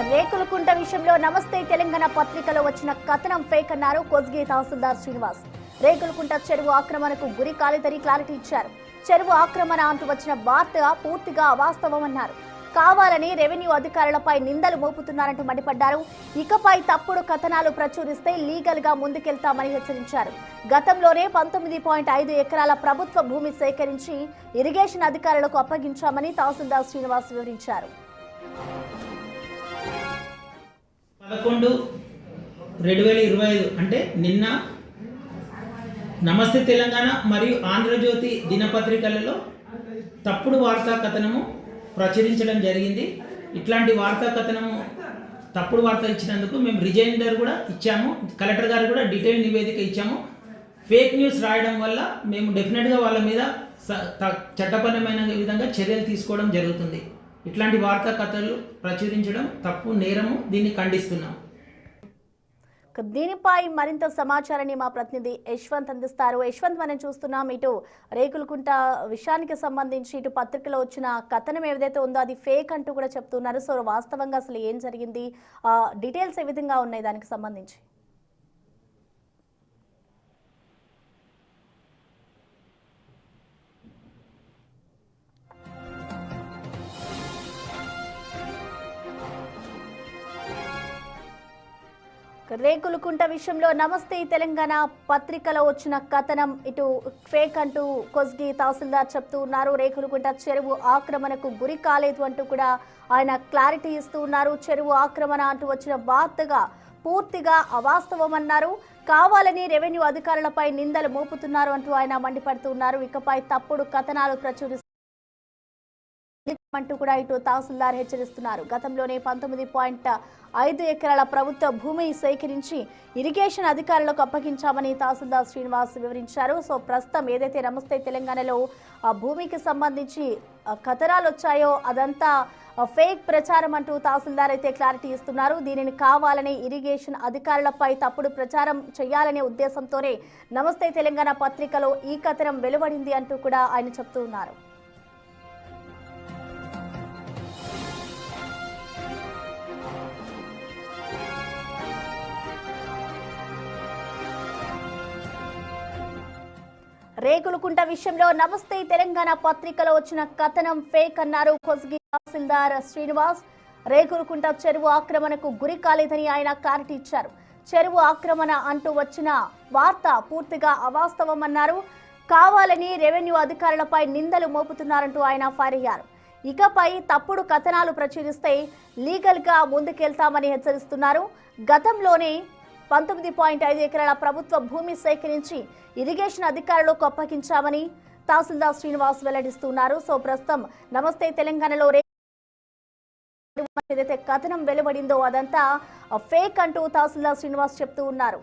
రేకులకుంట విషయంలో నమస్తే తెలంగాణ పత్రికలో వచ్చిన కథనం ఫేక్ అన్నారు కొస్గి తహసీల్దార్ శ్రీనివాస్. రేకులకుంట చెరువు ఆక్రమణకు గురి కాలేదని క్లారిటీ ఇచ్చారు. చెరువు ఆక్రమణ అంటూ వచ్చిన వార్త పూర్తిగా అవాస్తవమన్నారు. కావాలని రెవెన్యూ అధికారులపై నిందలు మోపుతున్నారంటూ మండిపడ్డారు. ఇకపై తప్పుడు కథనాలు ప్రచురిస్తే లీగల్ గా ముందుకెళ్తామని హెచ్చరించారు. గతంలోనే 19.5 ఎకరాల ప్రభుత్వ భూమి సేకరించి ఇరిగేషన్ అధికారులకు అప్పగించామని తహసీల్దార్ శ్రీనివాస్ వివరించారు. 11/2025 అంటే నిన్న నమస్తే తెలంగాణ మరియు ఆంధ్రజ్యోతి దినపత్రికలలో తప్పుడు వార్తా కథనము ప్రచురించడం జరిగింది. ఇట్లాంటి వార్తా కథనము తప్పుడు వార్త ఇచ్చినందుకు మేము రిజైండర్ కూడా ఇచ్చాము. కలెక్టర్ గారు కూడా డీటెయిల్ నివేదిక ఇచ్చాము. ఫేక్ న్యూస్ రాయడం వల్ల మేము డెఫినెట్గా వాళ్ళ మీద చట్టపరమైన విధంగా చర్యలు తీసుకోవడం జరుగుతుంది. ఇట్లాంటి వార్తా కథలు ప్రచురించడం తప్పు, నేరము. దీన్ని ఖండిస్తున్నాం. దీనిపై మరింత సమాచారాన్ని మా ప్రతినిధి యశ్వంత్ అందిస్తారు. యశ్వంత్, మనం చూస్తున్నాం ఇటు రేకులకుంట విషయానికి సంబంధించి ఇటు పత్రికలో వచ్చిన కథనం ఏదైతే ఉందో అది ఫేక్ అంటూ కూడా చెప్తున్నారు. సో వాస్తవంగా అసలు ఏం జరిగింది, డీటెయిల్స్ ఏ విధంగా ఉన్నాయి దానికి సంబంధించి? రేకులకుంట విషయంలో నమస్తే తెలంగాణ పత్రికలో వచ్చిన కథనం ఇటు ఫేక్ అంటూ కొస్గి తహసీల్దార్ చెప్తూ ఉన్నారు. రేకులకుంట చెరువు ఆక్రమణకు గురి కాలేదు అంటూ కూడా ఆయన క్లారిటీ ఇస్తూ ఉన్నారు. చెరువు ఆక్రమణ అంటూ వచ్చిన వార్తగా పూర్తిగా అవాస్తవమన్నారు. కావాలని రెవెన్యూ అధికారులపై నిందలు మోపుతున్నారు అంటూ ఆయన మండిపడుతున్నారు. ఇకపై తప్పుడు కథనాలు అంటూ కూడా ఇటు తహసీల్దార్ హెచ్చరిస్తున్నారు. గతంలోనే 19.5 ఎకరాల ప్రభుత్వ భూమి సేకరించి ఇరిగేషన్ అధికారులకు అప్పగించామని తహసీల్దార్ శ్రీనివాస్ వివరించారు. సో ప్రస్తుతం ఏదైతే నమస్తే తెలంగాణలో ఆ భూమికి సంబంధించి కథనాలు వచ్చాయో అదంతా ఫేక్ ప్రచారం అంటూ తహసీల్దార్ అయితే క్లారిటీ ఇస్తున్నారు. దీనిని కావాలని ఇరిగేషన్ అధికారులపై తప్పుడు ప్రచారం చేయాలనే ఉద్దేశంతోనే నమస్తే తెలంగాణ పత్రికలో ఈ కథనం వెలువడింది అంటూ కూడా ఆయన చెప్తూ ఉన్నారు. రేకులకుంట విషయంలో నమస్తే తెలంగాణ పత్రికలో వచ్చిన కథనం ఫేక్ అన్నారు కొస్గి తహసీల్దార్ శ్రీనివాస్. రేకులకుంట చెరువు ఆక్రమణకు గురి కాలేదని ఆయన క్లారిటీ ఇచ్చారు. చెరువు ఆక్రమణ అంటూ వచ్చిన వార్త పూర్తిగా అవాస్తవమన్నారు. కావాలని రెవెన్యూ అధికారులపై నిందలు మోపుతున్నారంటూ ఆయన ఫైర్ అయ్యారు. ఇకపై తప్పుడు కథనాలు ప్రచురిస్తే లీగల్ గా ముందుకెళ్తామని హెచ్చరిస్తున్నారు. గతంలోనే 19.5 ఎకరాల ప్రభుత్వ భూమి సేకరించి ఇరిగేషన్ అధికారులకు అప్పగించామని తహసీల్దార్ శ్రీనివాస్ వెల్లడిస్తున్నారు. సో ప్రస్తుతం నమస్తే తెలంగాణలో ఏదైతే కథనం వెలువడిందో అదంతా ఫేక్ అంటూ తహసీల్దార్ శ్రీనివాస్ చెప్తూ ఉన్నారు.